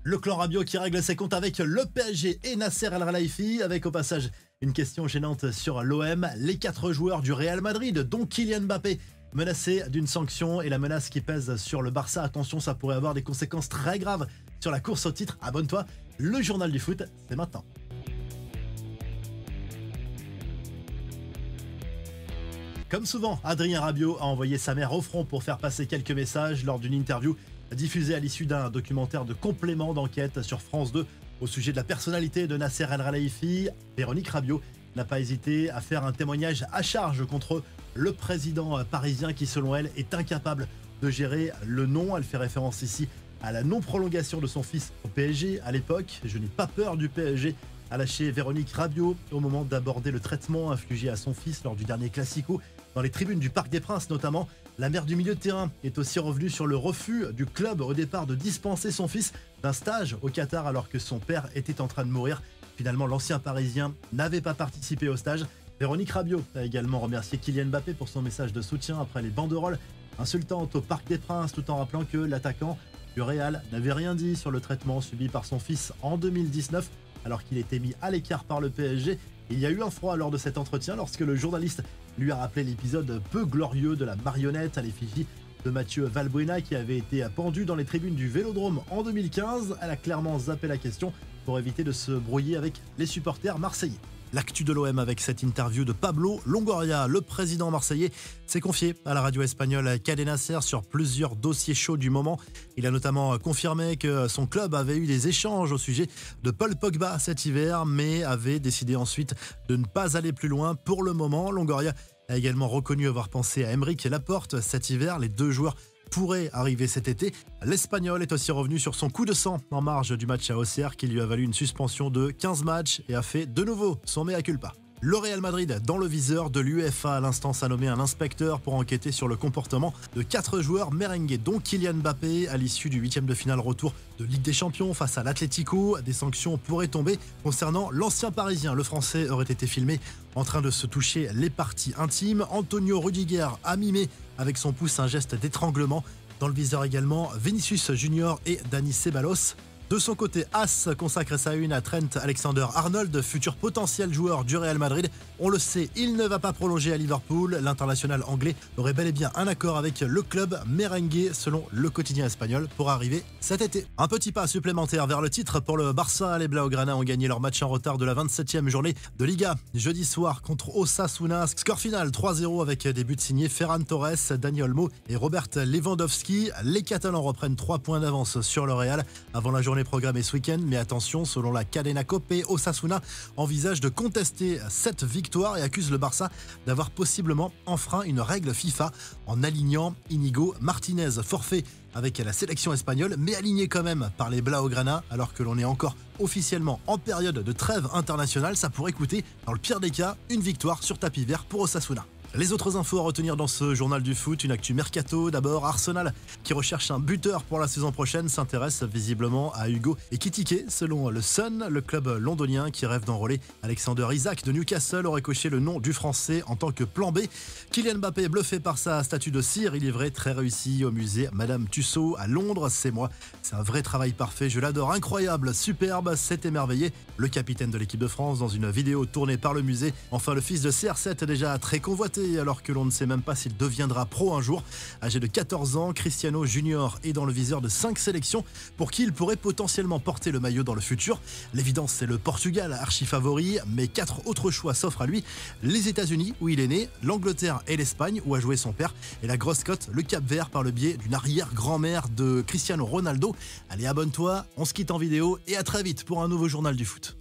Le clan Rabiot qui règle ses comptes avec le PSG et Nasser El Khelaifi, avec au passage une question gênante sur l'OM. Les 4 joueurs du Real Madrid, dont Kylian Mbappé, menacés d'une sanction, et la menace qui pèse sur le Barça. Attention, ça pourrait avoir des conséquences très graves sur la course au titre. Abonne-toi, le journal du foot, c'est maintenant. Comme souvent, Adrien Rabiot a envoyé sa mère au front pour faire passer quelques messages lors d'une interview diffusée à l'issue d'un documentaire de complément d'enquête sur France 2 au sujet de la personnalité de Nasser El Khelaifi. Véronique Rabiot n'a pas hésité à faire un témoignage à charge contre le président parisien qui, selon elle, est incapable de gérer le non. Elle fait référence ici à la non-prolongation de son fils au PSG à l'époque. « Je n'ai pas peur du PSG », a lâché Véronique Rabiot au moment d'aborder le traitement infligé à son fils lors du dernier Classico. Dans les tribunes du Parc des Princes notamment, la mère du milieu de terrain est aussi revenue sur le refus du club au départ de dispenser son fils d'un stage au Qatar alors que son père était en train de mourir. Finalement, l'ancien Parisien n'avait pas participé au stage. Véronique Rabiot a également remercié Kylian Mbappé pour son message de soutien après les banderoles insultantes au Parc des Princes, tout en rappelant que l'attaquant du Real n'avait rien dit sur le traitement subi par son fils en 2019 alors qu'il était mis à l'écart par le PSG. Il y a eu un froid lors de cet entretien lorsque le journaliste lui a rappelé l'épisode peu glorieux de la marionnette à l'effigie de Mathieu Valbuena qui avait été pendu dans les tribunes du Vélodrome en 2015. Elle a clairement zappé la question pour éviter de se brouiller avec les supporters marseillais. L'actu de l'OM avec cette interview de Pablo Longoria, le président marseillais, s'est confié à la radio espagnole Cadena Ser sur plusieurs dossiers chauds du moment. Il a notamment confirmé que son club avait eu des échanges au sujet de Paul Pogba cet hiver, mais avait décidé ensuite de ne pas aller plus loin pour le moment. Longoria a également reconnu avoir pensé à Aymeric Laporte cet hiver. Les deux joueurs pourrait arriver cet été. L'Espagnol est aussi revenu sur son coup de sang en marge du match à Auxerre qui lui a valu une suspension de 15 matchs et a fait de nouveau son mea culpa. Le Real Madrid dans le viseur de l'UEFA. L'instance a nommé un inspecteur pour enquêter sur le comportement de 4 joueurs merengues, dont Kylian Mbappé, à l'issue du 8e de finale retour de Ligue des Champions face à l'Atlético. Des sanctions pourraient tomber concernant l'ancien Parisien. Le Français aurait été filmé en train de se toucher les parties intimes. Antonio Rudiger a mimé avec son pouce un geste d'étranglement. Dans le viseur également, Vinicius Junior et Dani Ceballos. De son côté, As consacre sa une à Trent Alexander-Arnold, futur potentiel joueur du Real Madrid. On le sait, il ne va pas prolonger à Liverpool. L'international anglais aurait bel et bien un accord avec le club merengue, selon le quotidien espagnol, pour arriver cet été. Un petit pas supplémentaire vers le titre pour le Barça. Les Blaugrana ont gagné leur match en retard de la 27e journée de Liga jeudi soir contre Osasuna. Score final 3-0 avec des buts signés Ferran Torres, Dani Olmo et Robert Lewandowski. Les Catalans reprennent 3 points d'avance sur le Real avant la journée programmée ce week-end, mais attention, selon la Cadena Cope, Osasuna envisage de contester cette victoire et accuse le Barça d'avoir possiblement enfreint une règle FIFA en alignant Inigo Martinez, forfait avec la sélection espagnole, mais aligné quand même par les Blaugrana, alors que l'on est encore officiellement en période de trêve internationale. Ça pourrait coûter, dans le pire des cas, une victoire sur tapis vert pour Osasuna. Les autres infos à retenir dans ce journal du foot, une actu mercato. D'abord, Arsenal, qui recherche un buteur pour la saison prochaine, s'intéresse visiblement à Hugo Ekitike. Selon le Sun, le club londonien qui rêve d'enrôler Alexander Isak de Newcastle aurait coché le nom du Français en tant que plan B. Kylian Mbappé, bluffé par sa statue de cire, il est vrai, très réussi au musée Madame Tussauds à Londres. C'est moi, c'est un vrai travail parfait, je l'adore, incroyable, superbe, c'est émerveillé. Le capitaine de l'équipe de France dans une vidéo tournée par le musée. Enfin, le fils de CR7 déjà très convoité, alors que l'on ne sait même pas s'il deviendra pro un jour. Âgé de 14 ans, Cristiano Junior est dans le viseur de 5 sélections pour qui il pourrait potentiellement porter le maillot dans le futur. L'évidence, c'est le Portugal, archi favori, mais 4 autres choix s'offrent à lui. Les États-Unis, où il est né, l'Angleterre et l'Espagne, où a joué son père, et la grosse cote, le Cap-Vert, par le biais d'une arrière-grand-mère de Cristiano Ronaldo. Allez, abonne-toi, on se quitte en vidéo et à très vite pour un nouveau journal du foot.